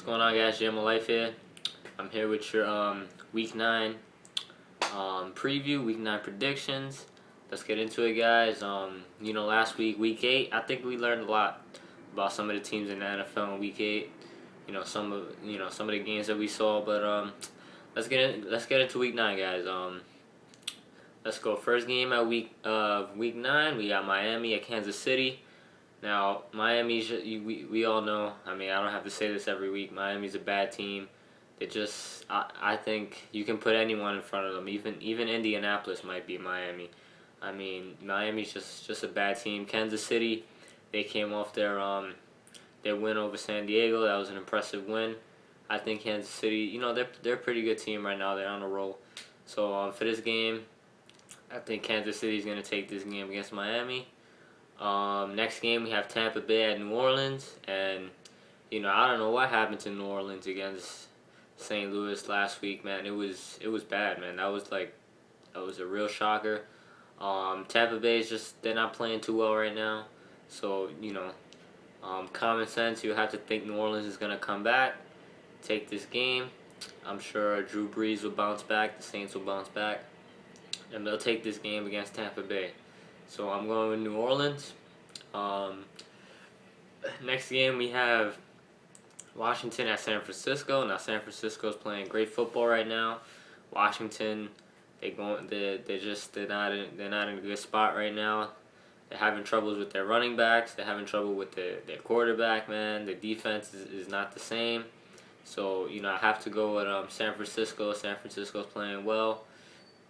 What's going on, guys? Jam of Life here. I'm here with your Week 9 preview, Week 9 predictions. Let's get into it, guys. Last week, Week 8, I think we learned a lot about some of the teams in the NFL in Week 8. Some of the games that we saw. But let's get into Week 9, guys. Let's go. First game at Week 9, we got Miami at Kansas City. Now, Miami, we all know, I don't have to say this every week, Miami's a bad team. I think you can put anyone in front of them. Even Indianapolis might be Miami. Miami's just a bad team. Kansas City, they came off their win over San Diego. That was an impressive win. I think Kansas City, they're a pretty good team right now. They're on a roll. So for this game, I think Kansas City's going to take this game against Miami. Next game we have Tampa Bay at New Orleans, and I don't know what happened to New Orleans against St. Louis last week, man. It was bad, man. That was a real shocker. Tampa Bay they're not playing too well right now, so common sense, you have to think New Orleans is gonna come back, take this game. I'm sure Drew Brees will bounce back, the Saints will bounce back, and they'll take this game against Tampa Bay. So I'm going with New Orleans. Next game we have Washington at San Francisco. Now San Francisco's playing great football right now. Washington, they're not in a good spot right now. They're having troubles with their running backs. They're having trouble with their quarterback, man. The defense is not the same. So I have to go with San Francisco. San Francisco's playing well.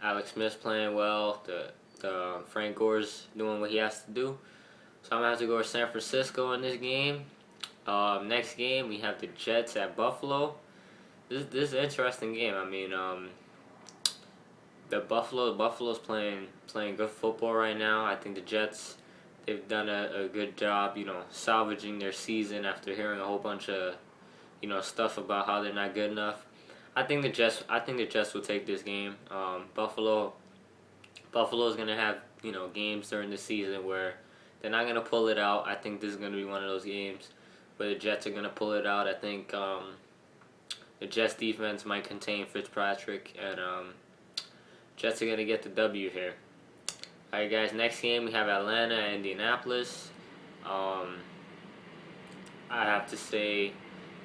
Alex Smith's playing well. Frank Gore's doing what he has to do. So I'm going to have to go with San Francisco in this game. Next game, we have the Jets at Buffalo. This is an interesting game. Buffalo's playing good football right now. I think the Jets, they've done a good job, salvaging their season after hearing a whole bunch of, stuff about how they're not good enough. I think the Jets will take this game. Buffalo's going to have, games during the season where they're not going to pull it out. I think this is going to be one of those games where the Jets are going to pull it out. I think the Jets defense might contain Fitzpatrick, and Jets are going to get the W here. Alright, guys, next game we have Atlanta and Indianapolis. I have to say,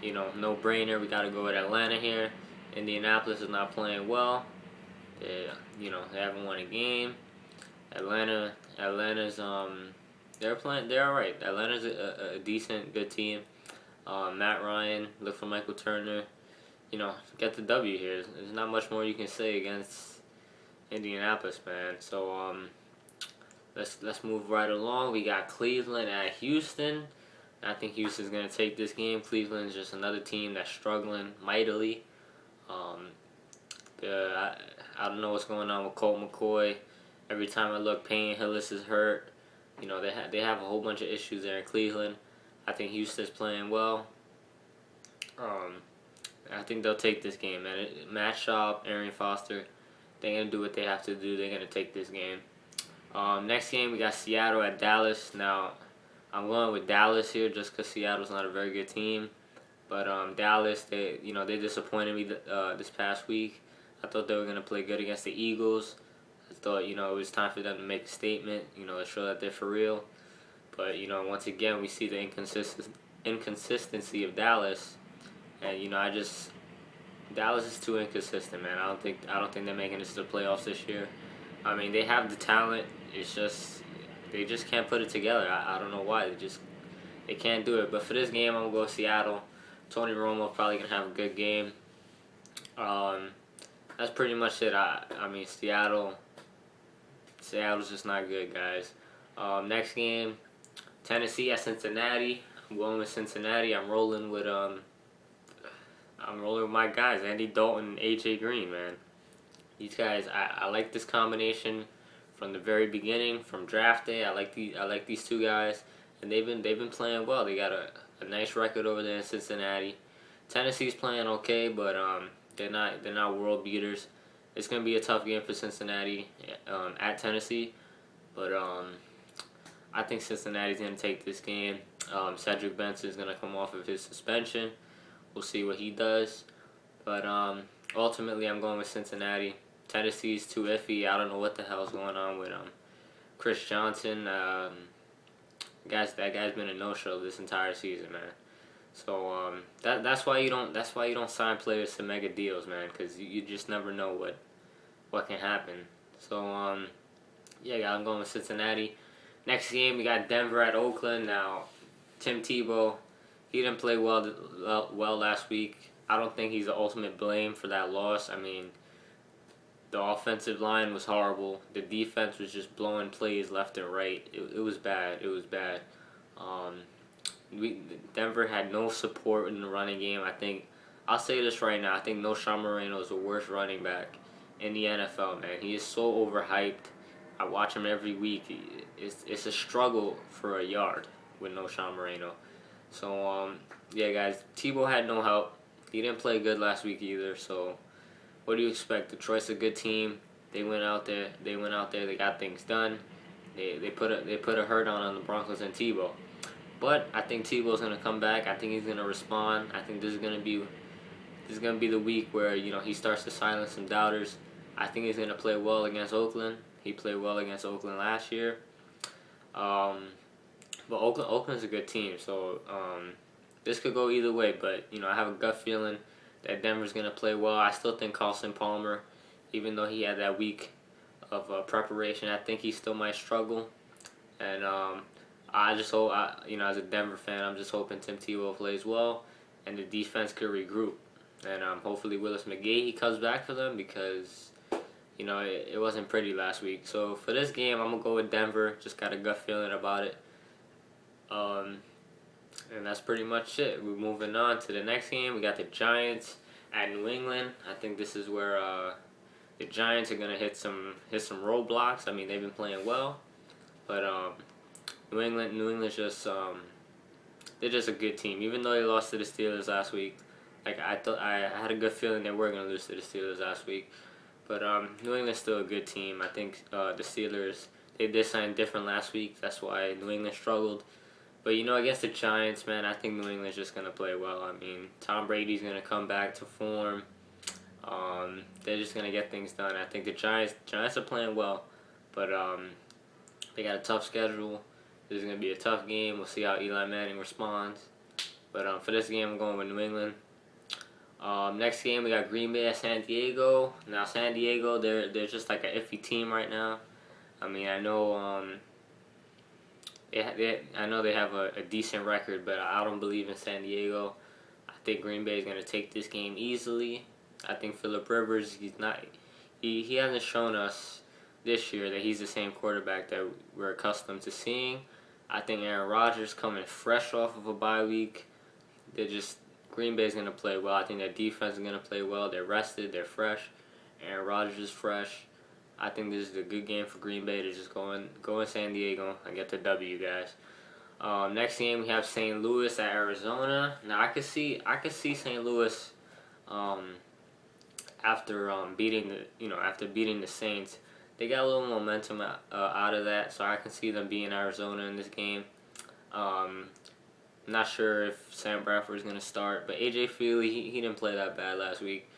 no brainer. We got to go with Atlanta here. Indianapolis is not playing well. They haven't won a game. Atlanta's they're alright. Atlanta's a decent, good team. Matt Ryan, look for Michael Turner. Get the W here. There's not much more you can say against Indianapolis, man. So let's move right along. We got Cleveland at Houston. I think Houston's gonna take this game. Cleveland's just another team that's struggling mightily. I don't know what's going on with Colt McCoy. Every time I look, Payne Hillis is hurt. They have a whole bunch of issues there in Cleveland. I think Houston's playing well. I think they'll take this game, man. Matt Schaub, Arian Foster, they're going to do what they have to do. They're going to take this game. Next game, we got Seattle at Dallas. Now, I'm going with Dallas here just because Seattle's not a very good team. But Dallas, they disappointed me this past week. I thought they were going to play good against the Eagles. I thought, it was time for them to make a statement, to show that they're for real. But, once again, we see the inconsistency of Dallas. And, Dallas is too inconsistent, man. I don't think they're making this to the playoffs this year. They have the talent. It's just, they just can't put it together. I don't know why. They can't do it. But for this game, I'm going to go Seattle. Tony Romo probably going to have a good game. That's pretty much it. Seattle's just not good, guys. Next game, Tennessee at Cincinnati. I'm going with Cincinnati. I'm rolling with my guys, Andy Dalton and AJ Green, man. These guys, I like this combination from the very beginning, from draft day. I like these two guys, and they've been playing well. They got a nice record over there in Cincinnati. Tennessee's playing okay, but they're not world beaters. It's gonna be a tough game for Cincinnati at Tennessee, but I think Cincinnati's gonna take this game. Cedric Benson's gonna come off of his suspension, We'll see what he does. But ultimately, I'm going with Cincinnati. Tennessee's too iffy. I don't know what the hell's going on with Chris Johnson. That guy's been a no-show this entire season, man. So that's why you don't sign players to mega deals, man, because you just never know what can happen. So yeah, I'm going with Cincinnati. Next game we got Denver at Oakland. Now Tim Tebow, he didn't play well last week. I don't think he's the ultimate blame for that loss. I mean, the offensive line was horrible. The defense was just blowing plays left and right. It was bad. It was bad. Um, Denver had no support in the running game. I think I'll say this right now. I think Knowshon Moreno is the worst running back in the NFL. Man, he is so overhyped. I watch him every week. It's a struggle for a yard with Knowshon Moreno. So yeah, guys, Tebow had no help. He didn't play good last week either. So what do you expect? Detroit's a good team. They went out there. They got things done. They put a hurt on the Broncos and Tebow. But I think Tebow's gonna come back. I think he's gonna respond. I think this is gonna be the week where he starts to silence some doubters. I think he's gonna play well against Oakland. He played well against Oakland last year. But Oakland's a good team, so this could go either way. But I have a gut feeling that Denver's gonna play well. I still think Carson Palmer, even though he had that week of preparation, I think he still might struggle. And I just hope, as a Denver fan, I'm just hoping Tim Tebow plays well and the defense could regroup. And hopefully Willis McGahee he comes back for them because, it wasn't pretty last week. So for this game, I'm going to go with Denver. Just got a gut feeling about it. And that's pretty much it. We're moving on to the next game. We got the Giants at New England. I think this is where the Giants are going to hit some roadblocks. I mean, they've been playing well. But New England's just they're just a good team. Even though they lost to the Steelers last week, like I had a good feeling they were gonna lose to the Steelers last week. But New England's still a good team. I think the Steelers, they did something different last week. That's why New England struggled. But against the Giants, man, I think New England's just gonna play well. I mean, Tom Brady's gonna come back to form. They're just gonna get things done. I think the Giants are playing well, but they got a tough schedule. This is going to be a tough game. We'll see how Eli Manning responds. But for this game, I'm going with New England. Next game, we got Green Bay at San Diego. Now, San Diego, they're just like an iffy team right now. I mean, I know they have a decent record, but I don't believe in San Diego. I think Green Bay is going to take this game easily. I think Phillip Rivers, he hasn't shown us this year that he's the same quarterback that we're accustomed to seeing. I think Aaron Rodgers coming fresh off of a bye week. Green Bay's going to play well. I think their defense is going to play well. They're rested. They're fresh. Aaron Rodgers is fresh. I think this is a good game for Green Bay to just go in San Diego and get the W, guys. Next game we have St. Louis at Arizona. Now I could see St. Louis after beating the Saints. They got a little momentum out of that, so I can see them being Arizona in this game. I'm not sure if Sam Bradford is going to start, but AJ Feely, he didn't play that bad last week.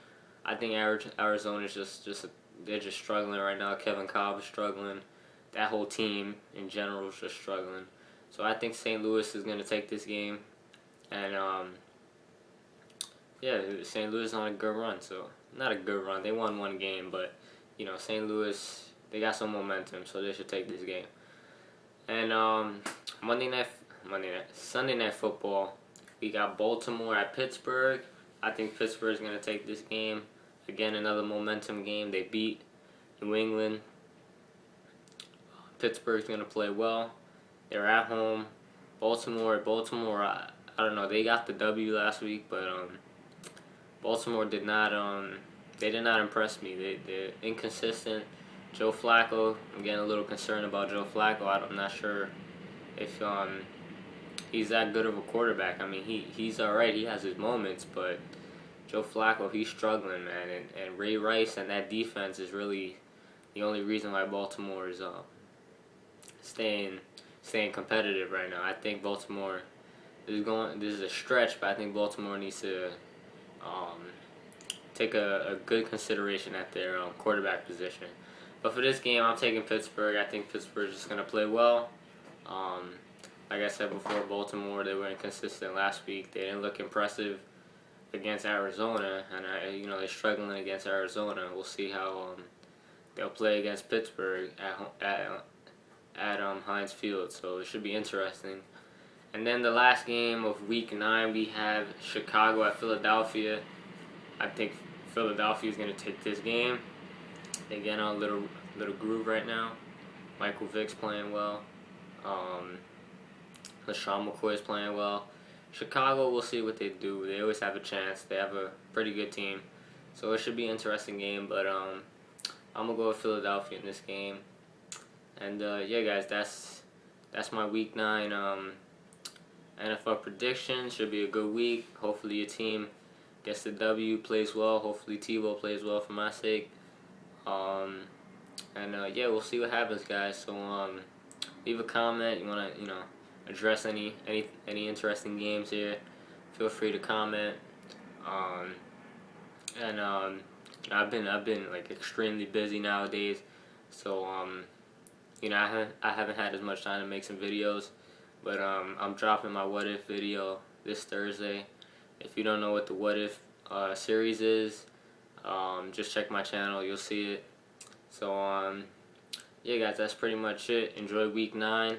I think Arizona's they're just struggling right now. Kevin Kolb is struggling. That whole team in general is just struggling. So I think St. Louis is going to take this game, and St. Louis is on a good run. So not a good run. They won one game, but St. Louis, they got some momentum, so they should take this game. And Sunday night football, we got Baltimore at Pittsburgh. I think Pittsburgh is going to take this game. Again, another momentum game. They beat New England. Pittsburgh's going to play well. They're at home. Baltimore, I don't know. They got the W last week, but Baltimore did not impress me. They're inconsistent. Joe Flacco, I'm getting a little concerned about Joe Flacco. I'm not sure if he's that good of a quarterback. I mean, he's all right. He has his moments, but Joe Flacco, he's struggling, man. And Ray Rice and that defense is really the only reason why Baltimore is staying competitive right now. I think Baltimore, This is a stretch, but I think Baltimore needs to um, take a good consideration at their quarterback position. But for this game, I'm taking Pittsburgh. I think Pittsburgh's just gonna play well. Um, like I said before, Baltimore, they were inconsistent last week. They didn't look impressive against Arizona, and they're struggling against Arizona. We'll see how they'll play against Pittsburgh at Heinz Field. So it should be interesting. And then the last game of Week 9, we have Chicago at Philadelphia. I think Philadelphia is going to take this game. They get on a little groove right now. Michael Vick's playing well. LaShawn McCoy is playing well. Chicago, we'll see what they do. They always have a chance. They have a pretty good team. So it should be an interesting game. But I'm going to go with Philadelphia in this game. And yeah, guys, that's my Week 9 NFL predictions. Should be a good week. Hopefully your team gets the W, plays well. Hopefully Tebow plays well for my sake. Yeah, we'll see what happens, guys. So leave a comment. You wanna address any interesting games here? Feel free to comment. I've been like extremely busy nowadays, so I haven't had as much time to make some videos. But I'm dropping my What If video this Thursday. If you don't know what the What If series is, just check my channel. You'll see it. So yeah, guys, that's pretty much it. Enjoy Week 9.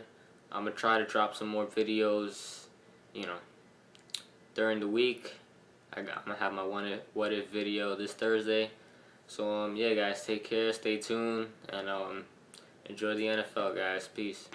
I'm gonna try to drop some more videos, during the week. I'm gonna have my What If video this Thursday. So yeah, guys, take care, stay tuned, and enjoy the NFL, guys. Peace.